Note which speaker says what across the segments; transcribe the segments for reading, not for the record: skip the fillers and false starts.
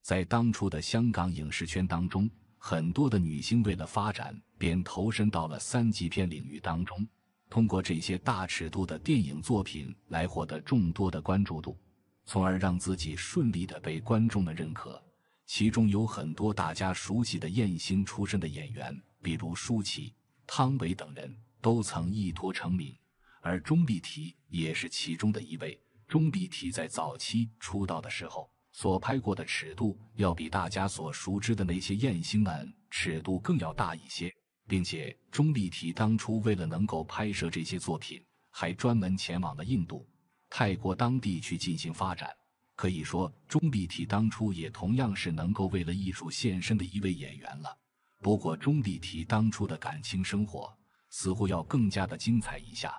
Speaker 1: 在当初的香港影视圈当中，很多的女星为了发展，便投身到了3级片领域当中，通过这些大尺度的电影作品来获得众多的关注度，从而让自己顺利地被观众们认可。其中有很多大家熟悉的艳星出身的演员，比如舒淇、汤唯等人都曾一脱成名，而钟丽缇也是其中的一位。钟丽缇在早期出道的时候所拍过的尺度要比大家所熟知的那些艳星们尺度更要大一些，并且钟丽缇当初为了能够拍摄这些作品，还专门前往了印度、泰国当地去进行发展。可以说钟丽缇当初也同样是能够为了艺术献身的一位演员了。不过钟丽缇当初的感情生活似乎要更加的精彩一下。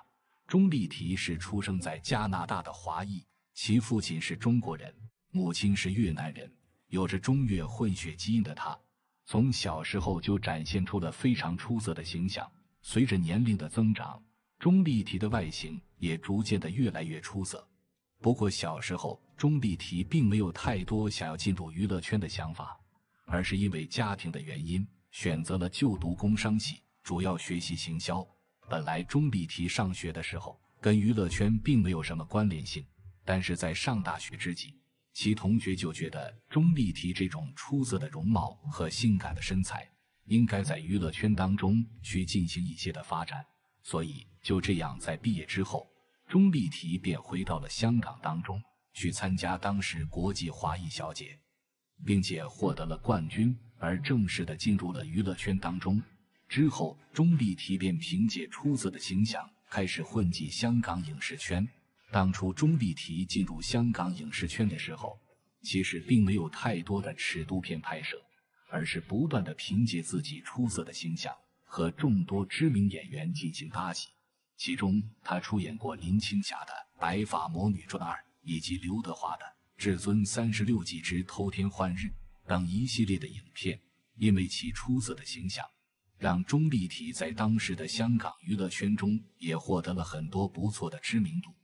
Speaker 1: 钟丽缇是出生在加拿大的华裔，其父亲是中国人，母亲是越南人，有着中越混血基因的她，从小时候就展现出了非常出色的形象。随着年龄的增长，钟丽缇的外形也逐渐的越来越出色。不过小时候钟丽缇并没有太多想要进入娱乐圈的想法，而是因为家庭的原因选择了就读工商系，主要学习行销。本来钟丽缇上学的时候跟娱乐圈并没有什么关联性，但是在上大学之际，其同学就觉得钟丽缇这种出色的容貌和性感的身材应该在娱乐圈当中去进行一些的发展，所以就这样在毕业之后，钟丽缇便回到了香港当中去参加当时国际华裔小姐，并且获得了冠军，而正式的进入了娱乐圈当中。之后钟丽缇便凭借出色的形象开始混迹香港影视圈。当初钟丽缇进入香港影视圈的时候，其实并没有太多的尺度片拍摄，而是不断的凭借自己出色的形象和众多知名演员进行搭戏。其中她出演过林青霞的《白发魔女传2》以及刘德华的《至尊36计之偷天换日》等一系列的影片。因为其出色的形象，让钟丽缇在当时的香港娱乐圈中也获得了很多不错的知名度。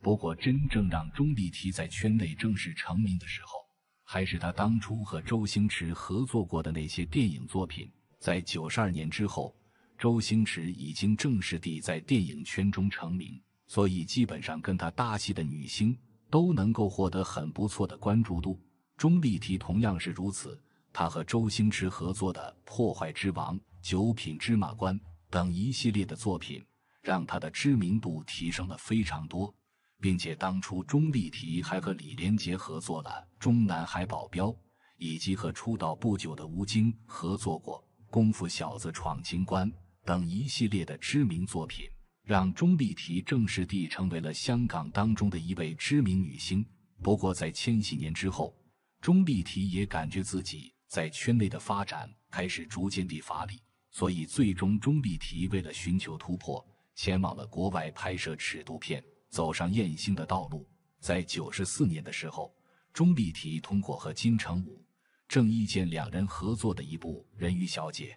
Speaker 1: 不过真正让钟丽缇在圈内正式成名的时候，还是她当初和周星驰合作过的那些电影作品。在92年之后，周星驰已经正式地在电影圈中成名，所以基本上跟他搭戏的女星都能够获得很不错的关注度。钟丽缇同样是如此，她和周星驰合作的《破坏之王》《九品芝麻官》等一系列的作品，让她的知名度提升了非常多。并且当初钟丽缇还和李连杰合作了《中南海保镖》，以及和出道不久的吴京合作过《功夫小子闯情关》等一系列的知名作品，让钟丽缇正式地成为了香港当中的一位知名女星。不过在千禧年之后，钟丽缇也感觉自己在圈内的发展开始逐渐地乏力，所以最终钟丽缇为了寻求突破，前往了国外拍摄尺度片，走上艳星的道路。在94年的时候，钟丽缇通过和金城武、郑伊健两人合作的一部《人鱼小姐》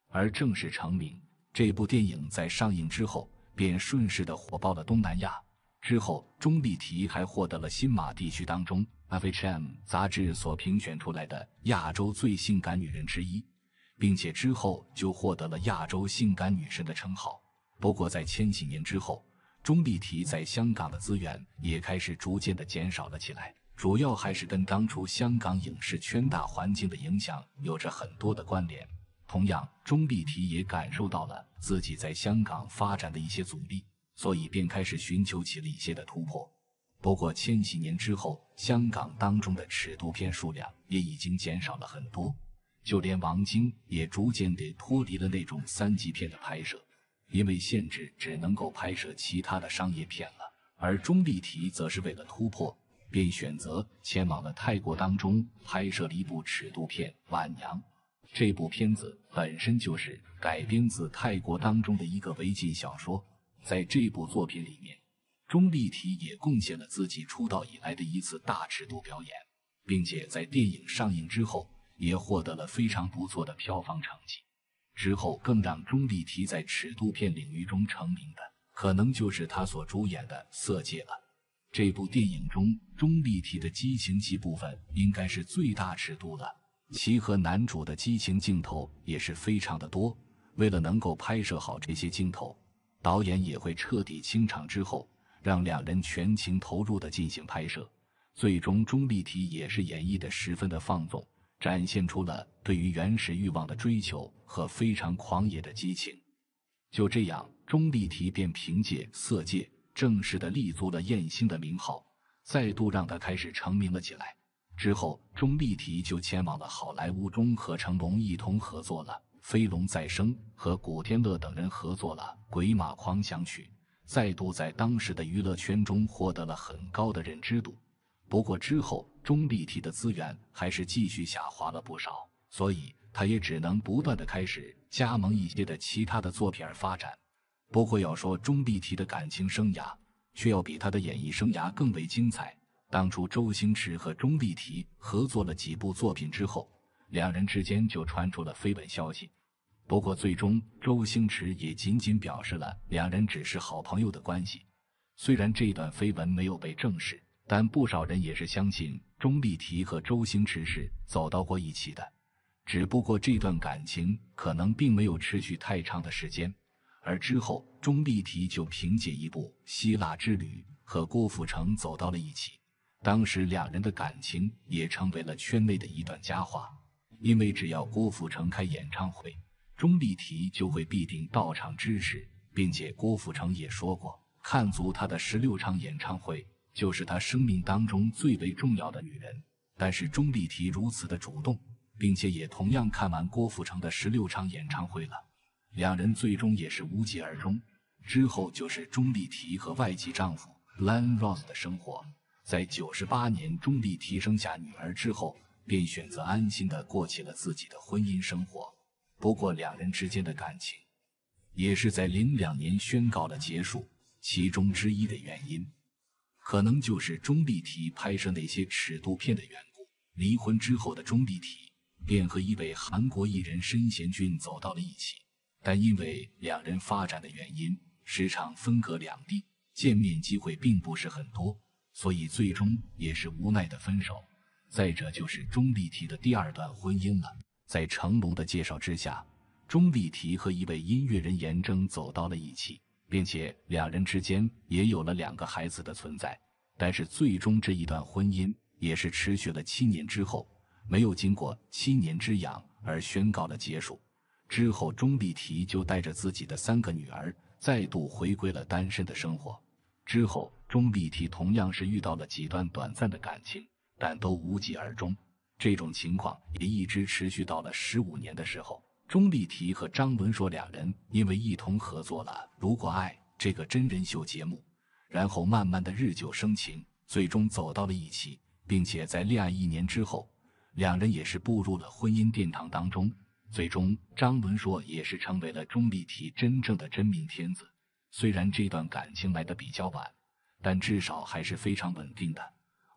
Speaker 1: 而正式成名。这部电影在上映之后便顺势地火爆了东南亚。之后钟丽缇还获得了新马地区当中 FHM 杂志所评选出来的亚洲最性感女人之一，并且之后就获得了亚洲性感女神的称号。不过在千禧年之后，钟丽缇在香港的资源也开始逐渐的减少了起来，主要还是跟当初香港影视圈大环境的影响有着很多的关联。同样，钟丽缇也感受到了自己在香港发展的一些阻力，所以便开始寻求起了一些的突破。不过千禧年之后，香港当中的尺度片数量也已经减少了很多，就连王晶也逐渐地脱离了那种3级片的拍摄，因为限制只能够拍摄其他的商业片了。而钟丽缇则是为了突破，便选择前往了泰国当中拍摄了一部尺度片《晚娘》。这部片子本身就是改编自泰国当中的一个违禁小说。在这部作品里面，钟丽缇也贡献了自己出道以来的一次大尺度表演，并且在电影上映之后也获得了非常不错的票房成绩。之后更让钟丽缇在尺度片领域中成名的，可能就是她所主演的《色戒》了。这部电影中钟丽缇的激情戏部分应该是最大尺度的，其和男主的激情镜头也是非常的多。为了能够拍摄好这些镜头，导演也会彻底清场之后，让两人全情投入地进行拍摄。最终钟丽缇也是演绎得十分的放纵，展现出了对于原始欲望的追求和非常狂野的激情。就这样，钟丽缇便凭借《色戒》正式地立足了艳星的名号，再度让她开始成名了起来。之后，钟丽缇就前往了好莱坞中和成龙一同合作了《飞龙再生》，和古天乐等人合作了《鬼马狂想曲》，再度在当时的娱乐圈中获得了很高的认知度。不过之后，钟丽缇的资源还是继续下滑了不少，所以她也只能不断地开始加盟一些的其他的作品而发展。不过要说钟丽缇的感情生涯，却要比她的演艺生涯更为精彩。当初周星驰和钟丽缇合作了几部作品之后，两人之间就传出了绯闻消息。不过最终周星驰也仅仅表示了两人只是好朋友的关系。虽然这段绯闻没有被证实，但不少人也是相信钟丽缇和周星驰是走到过一起的，只不过这段感情可能并没有持续太长的时间。而之后钟丽缇就凭借一部《希腊之旅》和郭富城走到了一起，当时两人的感情也成为了圈内的一段佳话。因为只要郭富城开演唱会，钟丽缇就会必定到场支持，并且郭富城也说过，看足他的16场演唱会，就是他生命当中最为重要的女人。但是钟丽缇如此的主动，并且也同样看完郭富城的16场演唱会了，两人最终也是无疾而终。之后就是钟丽缇和外籍丈夫 Glen Ross 的生活。在98年钟丽缇生下女儿之后，便选择安心地过起了自己的婚姻生活。不过两人之间的感情也是在02年宣告了结束，其中之一的原因可能就是钟丽缇拍摄那些尺度片的缘故。离婚之后的钟丽缇便和一位韩国艺人申贤俊走到了一起，但因为两人发展的原因，时常分隔两地，见面机会并不是很多，所以最终也是无奈的分手。再者就是钟丽缇的第二段婚姻了。在成龙的介绍之下，钟丽缇和一位音乐人严正走到了一起，并且两人之间也有了2个孩子的存在。但是最终这一段婚姻也是持续了7年之后，没有经过7年之痒而宣告了结束。之后钟丽缇就带着自己的3个女儿再度回归了单身的生活。之后钟丽缇同样是遇到了几段短暂的感情，但都无疾而终。这种情况也一直持续到了15年的时候，钟丽缇和张伦硕两人因为一同合作了《如果爱》这个真人秀节目，然后慢慢的日久生情，最终走到了一起，并且在恋爱1年之后，两人也是步入了婚姻殿堂当中。最终张伦硕也是成为了钟丽缇真正的真命天子。虽然这段感情来得比较晚，但至少还是非常稳定的。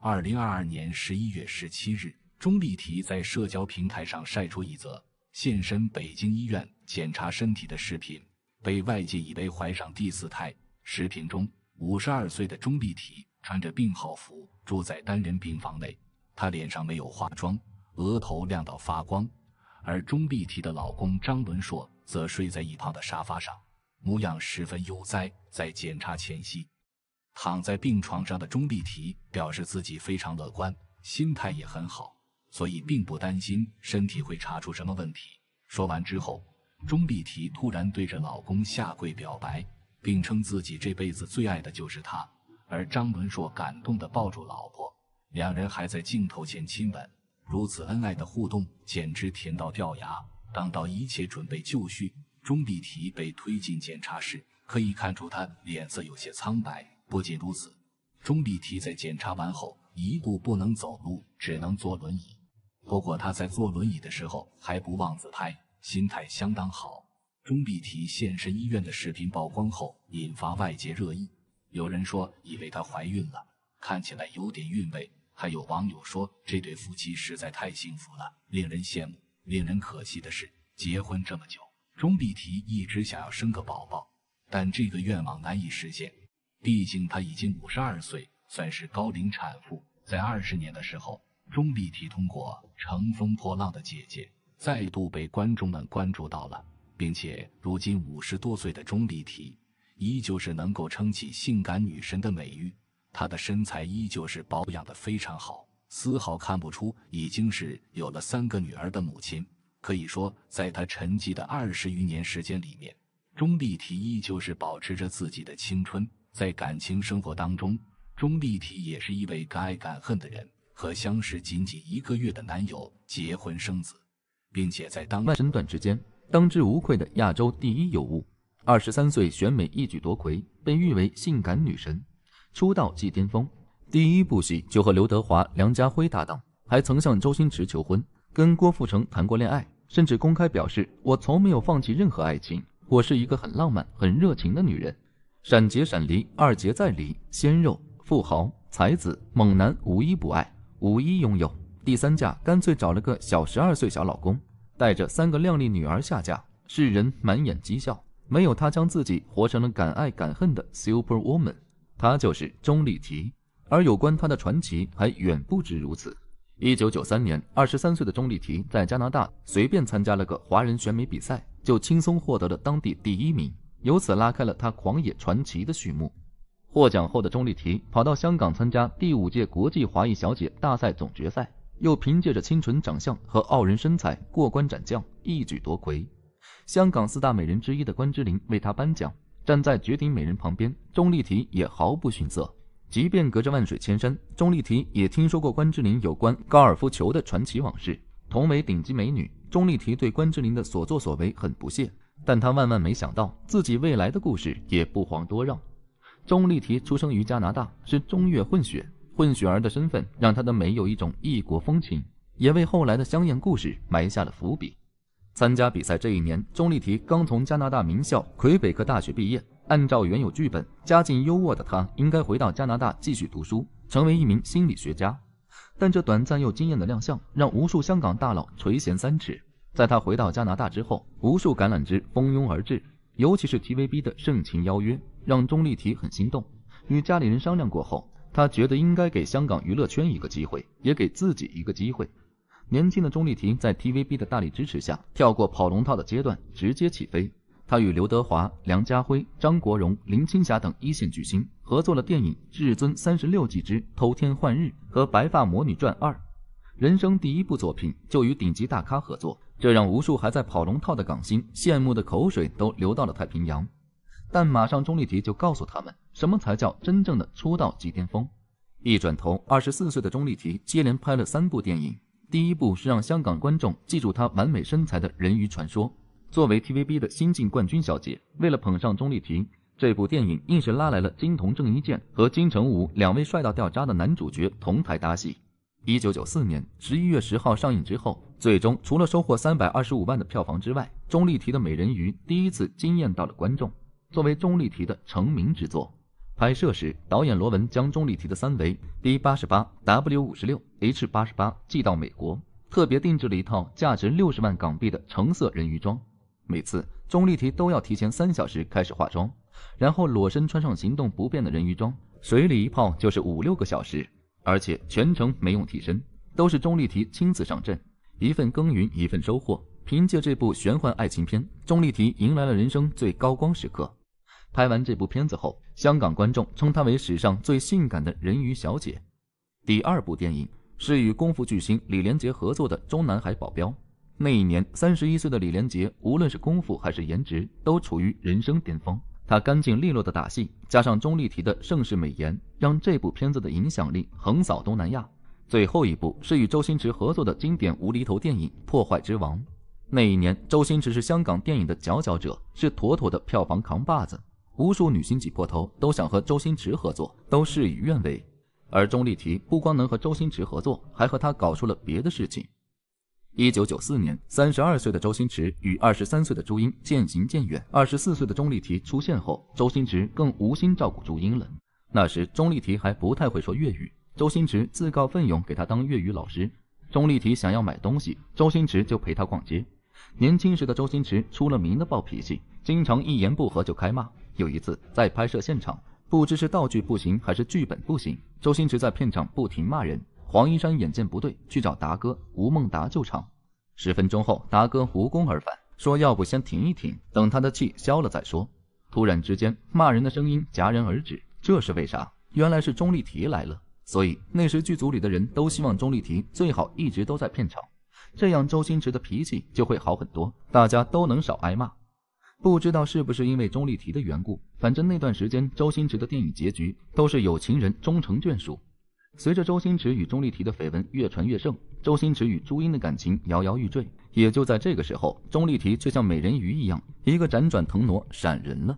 Speaker 1: 2022年11月17日，钟丽缇在社交平台上晒出一则现身北京医院检查身体的视频，被外界以为怀上第4胎。视频中52岁的钟丽缇穿着病号服住在单人病房内，她脸上没有化妆，额头亮到发光，而钟丽缇的老公张伦硕则睡在一旁的沙发上，模样十分悠哉。在检查前夕，躺在病床上的钟丽缇表示自己非常乐观，心态也很好，所以并不担心身体会查出什么问题。说完之后，钟丽缇突然对着老公下跪表白，并称自己这辈子最爱的就是他。而张伦硕感动地抱住老婆，两人还在镜头前亲吻，如此恩爱的互动简直甜到掉牙。当到一切准备就绪，钟丽缇被推进检查室，可以看出她脸色有些苍白。不仅如此，钟丽缇在检查完后一度不能走路，只能坐轮椅。不过她在坐轮椅的时候还不忘自拍，心态相当好。钟丽缇现身医院的视频曝光后，引发外界热议。有人说以为她怀孕了，看起来有点韵味。还有网友说这对夫妻实在太幸福了，令人羡慕。令人可惜的是，结婚这么久，钟丽缇一直想要生个宝宝，但这个愿望难以实现。毕竟她已经52岁，算是高龄产妇。在20年的时候，钟丽缇通过《乘风破浪的姐姐》再度被观众们关注到了，并且如今50多岁的钟丽缇依旧是能够撑起性感女神的美誉，她的身材依旧是保养得非常好，丝毫看不出已经是有了3个女儿的母亲。可以说，在她沉寂的20余年时间里面，钟丽缇依旧是保持着自己的青春。在感情生活当中，钟丽缇也是一位敢爱敢恨的人，和相识仅1个月的男友结婚生子，并且在
Speaker 2: 身段之间当之无愧的亚洲第一尤物。23岁选美一举夺魁，被誉为性感女神。出道即巅峰，第1部戏就和刘德华、梁家辉搭档，还曾向周星驰求婚，跟郭富城谈过恋爱，甚至公开表示我从没有放弃任何爱情，我是一个很浪漫很热情的女人。闪结闪离，2结再离，鲜肉、富豪、才子、猛男无一不爱，无一拥有。第3嫁干脆找了个小12岁小老公，带着3个靓丽女儿下嫁，世人满眼讥笑，没有她将自己活成了敢爱敢恨的 Superwoman， 她就是钟丽缇。而有关她的传奇还远不止如此。1993年，23岁的钟丽缇在加拿大随便参加了个华人选美比赛，就轻松获得了当地第1名，由此拉开了她狂野传奇的序幕。获奖后的钟丽缇跑到香港参加第5届国际华裔小姐大赛总决赛，又凭借着清纯长相和傲人身材过关斩将，一举夺魁。香港4大美人之一的关之琳为她颁奖，站在绝顶美人旁边，钟丽缇也毫不逊色。即便隔着万水千山，钟丽缇也听说过关之琳有关高尔夫球的传奇往事。同为顶级美女，钟丽缇对关之琳的所作所为很不屑，但她万万没想到自己未来的故事也不遑多让。钟丽缇出生于加拿大，是中越混血，混血儿的身份让她的美有一种异国风情，也为后来的香艳故事埋下了伏笔。参加比赛这一年，钟丽缇刚从加拿大名校魁北克大学毕业，按照原有剧本，家境优渥的她应该回到加拿大继续读书，成为一名心理学家。但这短暂又惊艳的亮相让无数香港大佬垂涎3尺。在她回到加拿大之后，无数橄榄枝蜂拥而至，尤其是 TVB 的盛情邀约让钟丽缇很心动。与家里人商量过后，她觉得应该给香港娱乐圈一个机会，也给自己一个机会。年轻的钟丽缇在 TVB 的大力支持下，跳过跑龙套的阶段，直接起飞。她与刘德华、梁家辉、张国荣、林青霞等一线巨星合作了电影《至尊36计之偷天换日》和《白发魔女传2》，人生第1部作品就与顶级大咖合作，这让无数还在跑龙套的港星羡慕的口水都流到了太平洋。但马上钟丽缇就告诉他们，什么才叫真正的出道即巅峰。一转头，24岁的钟丽缇接连拍了3部电影。第1部是让香港观众记住她完美身材的《人鱼传说》。作为 TVB 的新晋冠军小姐，为了捧上钟丽缇，这部电影硬是拉来了金童郑伊健和金城武2位帅到掉渣的男主角同台搭戏。1994年11月10号上映之后，最终除了收获325万的票房之外，钟丽缇的美人鱼第一次惊艳到了观众。作为钟丽缇的成名之作，拍摄时导演罗文将钟丽缇的3围 B88、W56、H88 寄到美国，特别定制了一套价值60万港币的橙色人鱼装。每次钟丽缇都要提前3小时开始化妆，然后裸身穿上行动不便的人鱼装，水里一泡就是5-6个小时，而且全程没用替身，都是钟丽缇亲自上阵，一份耕耘一份收获。凭借这部玄幻爱情片，钟丽缇迎来了人生最高光时刻。拍完这部片子后，香港观众称她为史上最性感的人鱼小姐。第2部电影是与功夫巨星李连杰合作的《中南海保镖》。那一年31岁的李连杰无论是功夫还是颜值都处于人生巅峰，他干净利落的打戏加上钟丽缇的盛世美颜，让这部片子的影响力横扫东南亚。最后一部是与周星驰合作的经典无厘头电影《破坏之王》。那一年周星驰是香港电影的佼佼者，是妥妥的票房扛把子，无数女星挤破头都想和周星驰合作，都事与愿违。而钟丽缇不光能和周星驰合作，还和他搞出了别的事情。1994年，32岁的周星驰与23岁的朱茵渐行渐远，24岁的钟丽缇出现后，周星驰更无心照顾朱茵了。那时钟丽缇还不太会说粤语，周星驰自告奋勇给她当粤语老师。钟丽缇想要买东西，周星驰就陪她逛街。年轻时的周星驰出了名的暴脾气，经常一言不合就开骂。有一次在拍摄现场，不知是道具不行还是剧本不行，周星驰在片场不停骂人。黄一山眼见不对，去找达哥，吴孟达救场。10分钟后，达哥无功而返，说要不先停一停，等他的气消了再说。突然之间，骂人的声音戛然而止，这是为啥？原来是钟丽缇来了。所以那时剧组里的人都希望钟丽缇最好一直都在片场，这样周星驰的脾气就会好很多，大家都能少挨骂。不知道是不是因为钟丽缇的缘故，反正那段时间周星驰的电影结局都是有情人终成眷属。随着周星驰与钟丽缇的绯闻越传越盛，周星驰与朱茵的感情摇摇欲坠。也就在这个时候，钟丽缇却像美人鱼一样，一个辗转腾挪闪人了。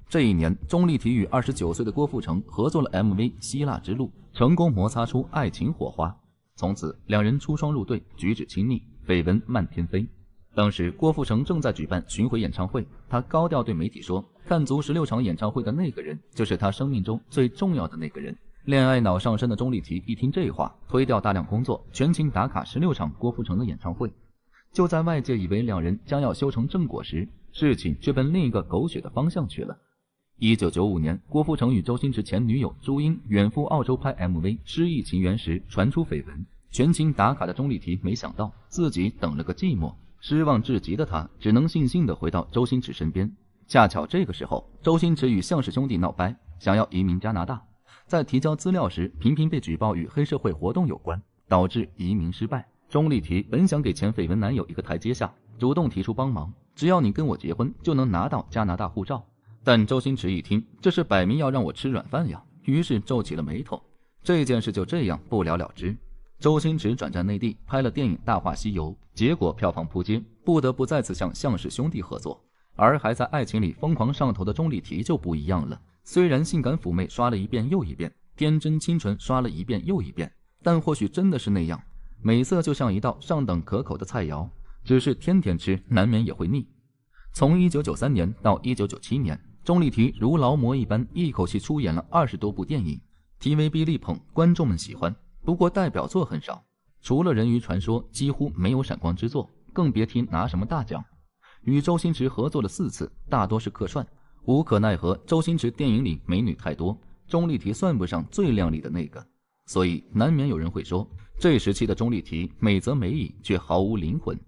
Speaker 2: 这一年，钟丽缇与29岁的郭富城合作了 MV《希腊之路》，成功摩擦出爱情火花。从此两人出双入对，举止亲密，绯闻漫天飞。当时郭富城正在举办巡回演唱会，他高调对媒体说，看足16场演唱会的那个人就是他生命中最重要的那个人。恋爱脑上身的钟丽缇一听这话，推掉大量工作，全勤打卡16场郭富城的演唱会。就在外界以为两人将要修成正果时，事情却奔另一个狗血的方向去了。1995年，郭富城与周星驰前女友朱茵远赴澳洲拍 MV《失忆情缘》时传出绯闻，全勤打卡的钟丽缇没想到自己等了个寂寞，失望至极的她只能悻悻地回到周星驰身边。恰巧这个时候，周星驰与向氏兄弟闹掰，想要移民加拿大，在提交资料时频频被举报与黑社会活动有关，导致移民失败。钟丽缇本想给前绯闻男友一个台阶下，主动提出帮忙，只要你跟我结婚就能拿到加拿大护照。但周星驰一听，这是摆明要让我吃软饭呀，于是皱起了眉头。这件事就这样不了了之。周星驰转战内地拍了电影《大话西游》，结果票房扑街，不得不再次向向氏兄弟合作。而还在爱情里疯狂上头的钟丽缇就不一样了，虽然性感妩媚刷了一遍又一遍，天真清纯刷了一遍又一遍，但或许真的是那样，美色就像一道上等可口的菜肴，只是天天吃难免也会腻。从1993年到1997年，钟丽缇如劳模一般一口气出演了20多部电影， TVB 力捧，观众们喜欢。不过代表作很少，除了人鱼传说几乎没有闪光之作，更别提拿什么大奖。与周星驰合作了4次，大多是客串。无可奈何，周星驰电影里美女太多，钟丽缇算不上最靓丽的那个，所以难免有人会说，这时期的钟丽缇美则美矣，却毫无灵魂。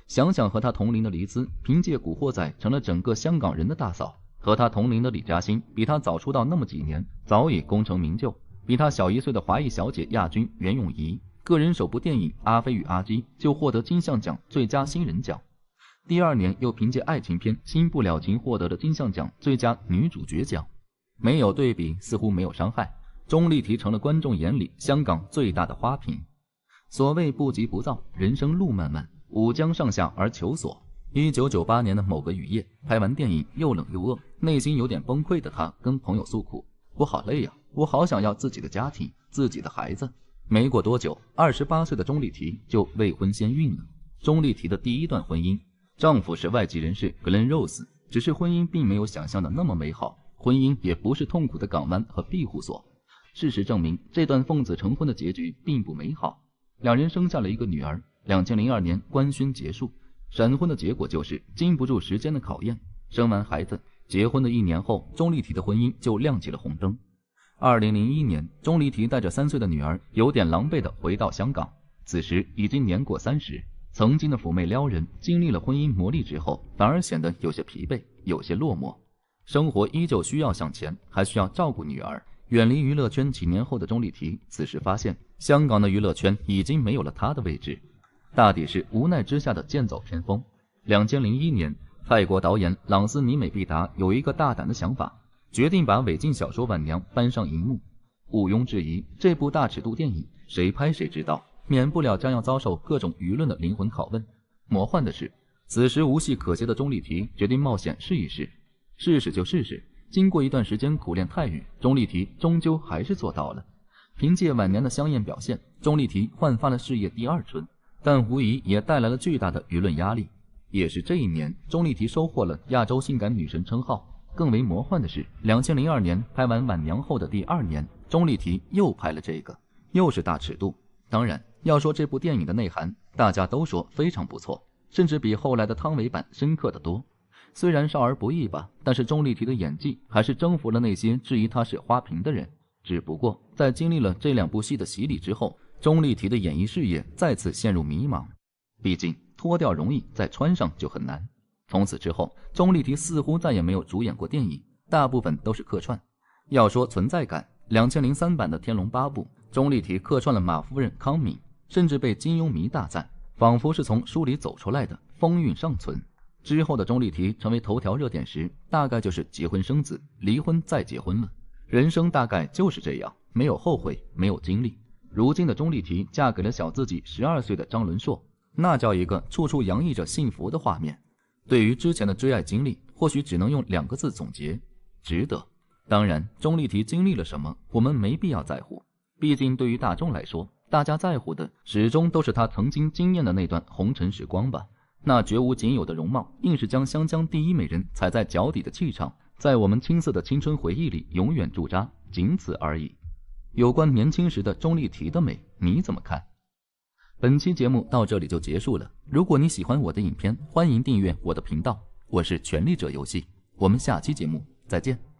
Speaker 2: 想想和她同龄的黎姿，凭借《古惑仔》成了整个香港人的大嫂；和她同龄的李嘉欣，比她早出道那么几年，早已功成名就；比她小1岁的华裔小姐亚军袁咏仪，个人首部电影《阿飞与阿基》就获得金像奖最佳新人奖。第2年又凭借爱情片《新不了情》获得了金像奖最佳女主角奖。没有对比似乎没有伤害，钟丽缇成了观众眼里香港最大的花瓶。所谓不急不躁，人生路漫漫，吾将上下而求索。1998年的某个雨夜，拍完电影又冷又饿，内心有点崩溃的他跟朋友诉苦，我好累呀，我好想要自己的家庭，自己的孩子。没过多久，28岁的钟丽缇就未婚先孕了。钟丽缇的第1段婚姻，丈夫是外籍人士 Glen Rose， 只是婚姻并没有想象的那么美好，婚姻也不是痛苦的港湾和庇护所。事实证明，这段奉子成婚的结局并不美好。两人生下了一个女儿。2002年官宣结束，闪婚的结果就是经不住时间的考验。生完孩子，结婚的1年后，钟丽缇的婚姻就亮起了红灯。2001年，钟丽缇带着3岁的女儿有点狼狈地回到香港，此时已经年过30，曾经的妩媚撩人，经历了婚姻磨砺之后，反而显得有些疲惫，有些落寞。生活依旧需要向前，还需要照顾女儿。远离娱乐圈几年后的钟丽缇，此时发现香港的娱乐圈已经没有了她的位置，大抵是无奈之下的剑走偏锋。2001年，泰国导演朗斯尼美毕达有一个大胆的想法，决定把伪晋小说《晚娘》搬上荧幕。毋庸置疑，这部大尺度电影谁拍谁知道，免不了将要遭受各种舆论的灵魂拷问。魔幻的是，此时无戏可接的钟丽缇决定冒险试一试。试试就试试，经过一段时间苦练泰语，钟丽缇终究还是做到了。凭借晚年的香艳表现，钟丽缇焕发了事业第2春，但无疑也带来了巨大的舆论压力。也是这一年，钟丽缇收获了亚洲性感女神称号。更为魔幻的是，2002年拍完《晚娘》后的第2年，钟丽缇又拍了这个，又是大尺度。当然，要说这部电影的内涵，大家都说非常不错，甚至比后来的汤唯版深刻得多。虽然少儿不宜吧，但是钟丽缇的演技还是征服了那些质疑她是花瓶的人。只不过在经历了这2部戏的洗礼之后，钟丽缇的演艺事业再次陷入迷茫。毕竟脱掉容易，再穿上就很难。从此之后，钟丽缇似乎再也没有主演过电影，大部分都是客串。要说存在感，2003版的《天龙八部》，钟丽缇客串了马夫人康敏，甚至被金庸迷大赞，仿佛是从书里走出来的，风韵尚存。之后的钟丽缇成为头条热点时，大概就是结婚生子，离婚再结婚了。人生大概就是这样，没有后悔，没有经历。如今的钟丽缇嫁给了小自己12岁的张伦硕，那叫一个处处洋溢着幸福的画面。对于之前的追爱经历，或许只能用2个字总结：值得。当然，钟丽缇经历了什么，我们没必要在乎。毕竟对于大众来说，大家在乎的始终都是她曾经惊艳的那段红尘时光吧。那绝无仅有的容貌，硬是将湘江第一美人踩在脚底的气场，在我们青涩的青春回忆里永远驻扎，仅此而已。有关年轻时的钟丽缇的美，你怎么看？本期节目到这里就结束了。如果你喜欢我的影片，欢迎订阅我的频道。我是权力者游戏，我们下期节目再见。